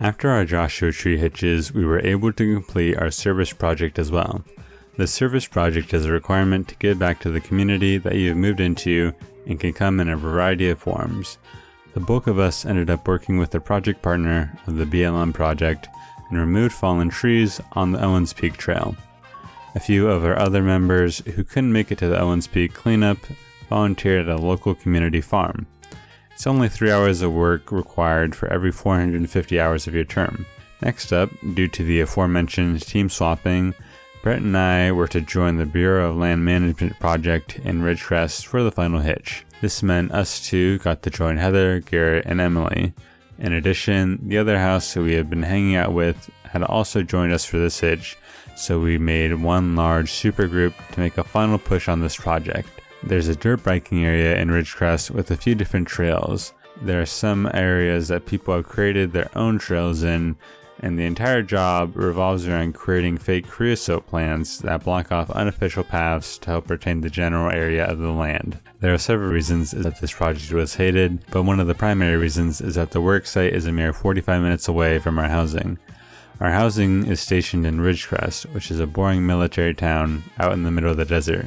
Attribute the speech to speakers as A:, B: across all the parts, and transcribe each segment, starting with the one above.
A: After our Joshua Tree hitches, we were able to complete our service project as well. The service project is a requirement to give back to the community that you have moved into and can come in a variety of forms. The bulk of us ended up working with the project partner of the BLM project and removed fallen trees on the Owens Peak Trail. A few of our other members who couldn't make it to the Owens Peak cleanup volunteered at a local community farm. It's only 3 hours of work required for every 450 hours of your term. Next up, due to the aforementioned team swapping, Brett and I were to join the Bureau of Land Management project in Ridgecrest for the final hitch. This meant us two got to join Heather, Garrett, and Emily. In addition, the other house who we had been hanging out with had also joined us for this hitch, so we made one large supergroup to make a final push on this project. There's a dirt biking area in Ridgecrest with a few different trails. There are some areas that people have created their own trails in, and the entire job revolves around creating fake creosote plants that block off unofficial paths to help retain the general area of the land. There are several reasons that this project was hated, but one of the primary reasons is that the work site is a mere 45 minutes away from our housing. Our housing is stationed in Ridgecrest, which is a boring military town out in the middle of the desert.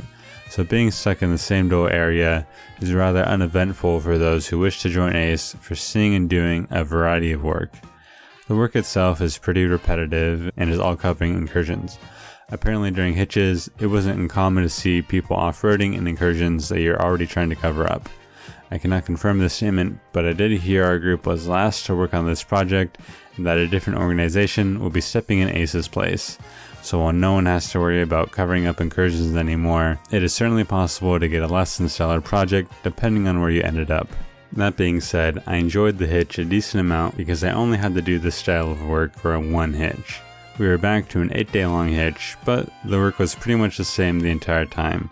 A: So being stuck in the same dull area is rather uneventful for those who wish to join ACE for seeing and doing a variety of work. The work itself is pretty repetitive and is all covering incursions. Apparently during hitches, it wasn't uncommon to see people off-roading in incursions that you're already trying to cover up. I cannot confirm this statement, but I did hear our group was last to work on this project and that a different organization will be stepping in ACE's place. So while no one has to worry about covering up incursions anymore, it is certainly possible to get a less than stellar project depending on where you ended up. That being said, I enjoyed the hitch a decent amount because I only had to do this style of work for one hitch. We were back to an 8-day long hitch, but the work was pretty much the same the entire time.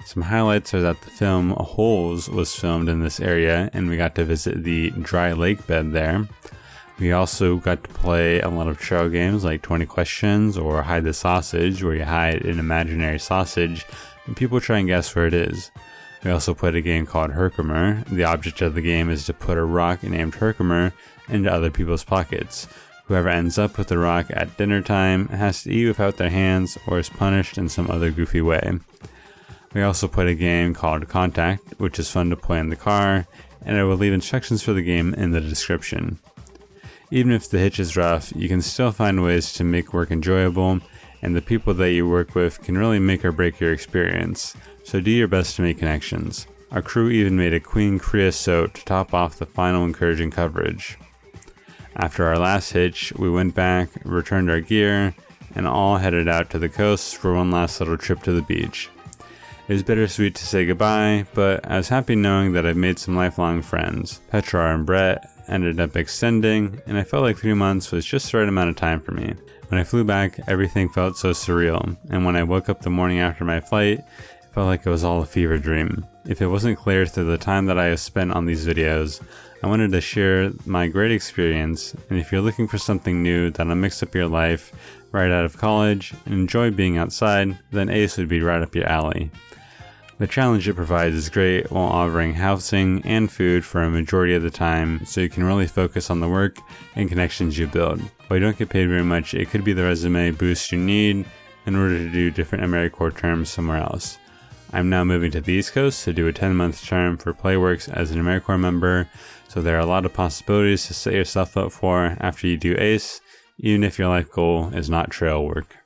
A: Some highlights are that the film Holes was filmed in this area and we got to visit the dry lake bed there. We also got to play a lot of trail games like 20 Questions or Hide the Sausage, where you hide an imaginary sausage and people try and guess where it is. We also played a game called Herkimer. The object of the game is to put a rock named Herkimer into other people's pockets. Whoever ends up with the rock at dinner time has to eat without their hands or is punished in some other goofy way. We also played a game called Contact, which is fun to play in the car, and I will leave instructions for the game in the description. Even if the hitch is rough, you can still find ways to make work enjoyable, and the people that you work with can really make or break your experience, so do your best to make connections. Our crew even made a Queen Creosote to top off the final incursion coverage. After our last hitch, we went back, returned our gear, and all headed out to the coast for one last little trip to the beach. It was bittersweet to say goodbye, but I was happy knowing that I've made some lifelong friends. Petra and Brett ended up extending, and I felt like 3 months was just the right amount of time for me. When I flew back, everything felt so surreal, and when I woke up the morning after my flight, it felt like it was all a fever dream. If it wasn't clear through the time that I have spent on these videos, I wanted to share my great experience, and if you're looking for something new that'll mix up your life right out of college and enjoy being outside, then ACE would be right up your alley. The challenge it provides is great while offering housing and food for a majority of the time, so you can really focus on the work and connections you build. While you don't get paid very much, it could be the resume boost you need in order to do different AmeriCorps terms somewhere else. I'm now moving to the East Coast to do a 10-month term for Playworks as an AmeriCorps member, so there are a lot of possibilities to set yourself up for after you do ACE, even if your life goal is not trail work.